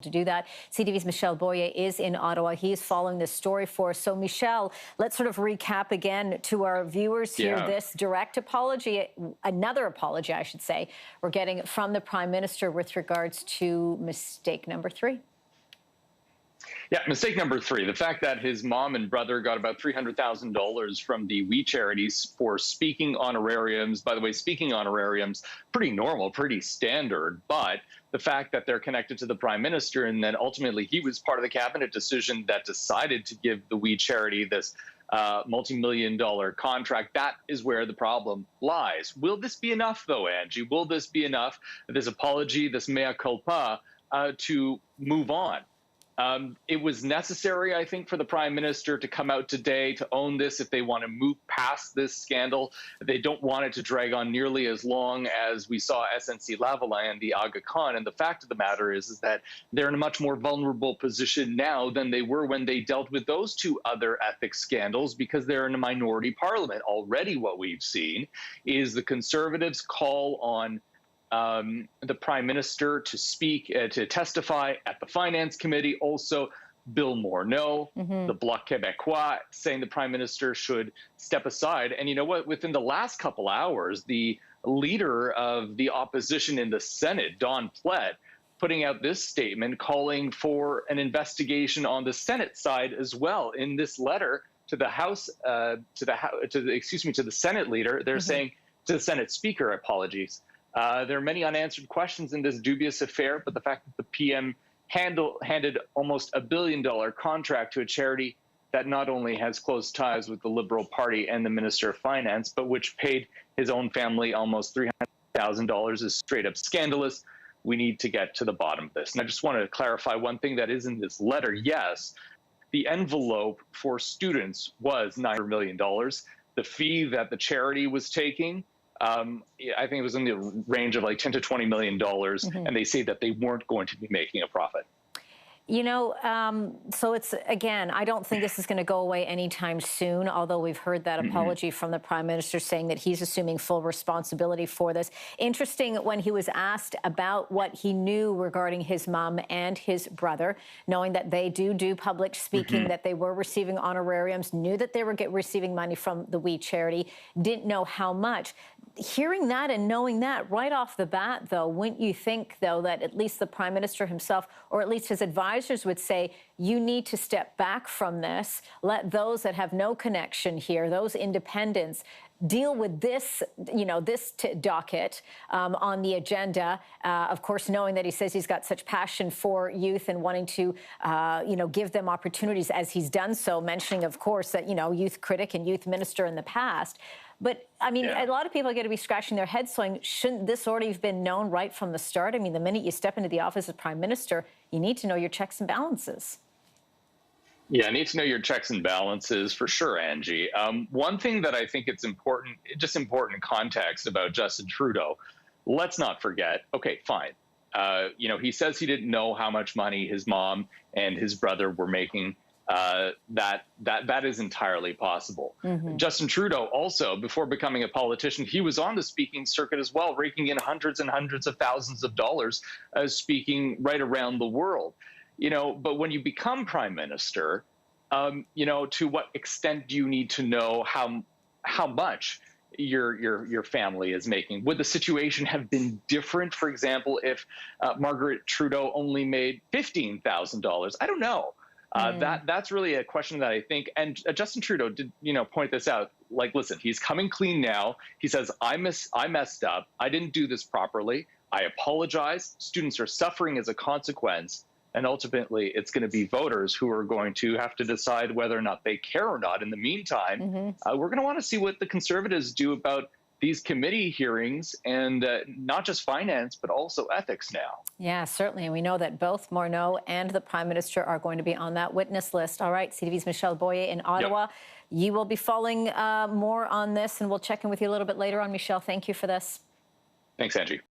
To do that. CTV's Michel Boyer is in Ottawa. He's following this story for us. So, Michel, let's sort of recap again to our viewers here this direct apology, another apology, I should say, we're getting from the Prime Minister with regards to mistake number 3. Yeah, mistake number 3, the fact that his mom and brother got about $300,000 from the We Charities for speaking honorariums. By the way, speaking honorariums, pretty normal, pretty standard, but the fact that they're connected to the Prime Minister and then ultimately he was part of the cabinet decision that decided to give the We Charity this multi-million-dollar contract, that is where the problem lies. Will this be enough, though, Angie? Will this be enough, this apology, this mea culpa, to move on? It was necessary, I think, for the Prime Minister to come out today to own this if they want to move past this scandal. They don't want it to drag on nearly as long as we saw SNC-Lavalin and the Aga Khan. And the fact of the matter is that they're in a much more vulnerable position now than they were when they dealt with those 2 other ethics scandals, because they're in a minority parliament. Already what we've seen is the Conservatives call on the Prime Minister to speak, to testify at the Finance Committee. Also, Bill Morneau, the Bloc Québécois, saying the Prime Minister should step aside. And you know what? Within the last couple hours, the leader of the opposition in the Senate, Don Plett, putting out this statement calling for an investigation on the Senate side as well. In this letter to the House, to the Senate leader, they're saying, to the Senate Speaker, apologies. There are many unanswered questions in this dubious affair, but the fact that the PM handed almost $1 billion contract to a charity that not only has close ties with the Liberal Party and the Minister of Finance, but which paid his own family almost $300,000 is straight up scandalous. We need to get to the bottom of this. And I just want to clarify one thing that is in this letter. Yes, the envelope for students was $900 million. The fee that the charity was taking, I think it was in the range of like $10 to $20 million, and they say that they weren't going to be making a profit. You know, so it's, again, I don't think this is going to go away anytime soon, although we've heard that apology from the Prime Minister saying that he's assuming full responsibility for this. Interesting, when he was asked about what he knew regarding his mom and his brother, knowing that they do public speaking, that they were receiving honorariums, knew that they were receiving money from the We Charity, didn't know how much. Hearing that and knowing that right off the bat, though, wouldn't you think, though, that at least the Prime Minister himself, or at least his advisors, would say, you need to step back from this, let those that have no connection here, those independents, deal with this, you know, this docket on the agenda. Of course, knowing that he says he's got such passion for youth and wanting to, you know, give them opportunities as he's done so, mentioning, of course, that, you know, youth critic and youth minister in the past. But, I mean, a lot of people are going to be scratching their heads saying, shouldn't this already have been known right from the start? I mean, the minute you step into the office of Prime Minister, you need to know your checks and balances. Yeah, I need to know your checks and balances for sure, Angie. One thing that I think it's important, just important context about Justin Trudeau, let's not forget, okay, fine. You know, he says he didn't know how much money his mom and his brother were making. That is entirely possible. Justin Trudeau also, before becoming a politician, he was on the speaking circuit as well, raking in hundreds and hundreds of thousands of dollars speaking right around the world. You know, but when you become Prime Minister, you know, to what extent do you need to know how much your family is making? Would the situation have been different, for example, if Margaret Trudeau only made $15,000? I don't know. That's really a question that I think, and Justin Trudeau did, you know, point this out. Like, listen, he's coming clean now. He says, I messed up. I didn't do this properly. I apologize. Students are suffering as a consequence. And ultimately, it's going to be voters who are going to have to decide whether or not they care or not. In the meantime, we're going to want to see what the Conservatives do about these committee hearings, and not just finance, but also ethics now. Yeah, certainly. And we know that both Morneau and the Prime Minister are going to be on that witness list. All right, CTV's Michel Boyer in Ottawa. You will be following more on this, and we'll check in with you a little bit later on. Michel, thank you for this. Thanks, Angie.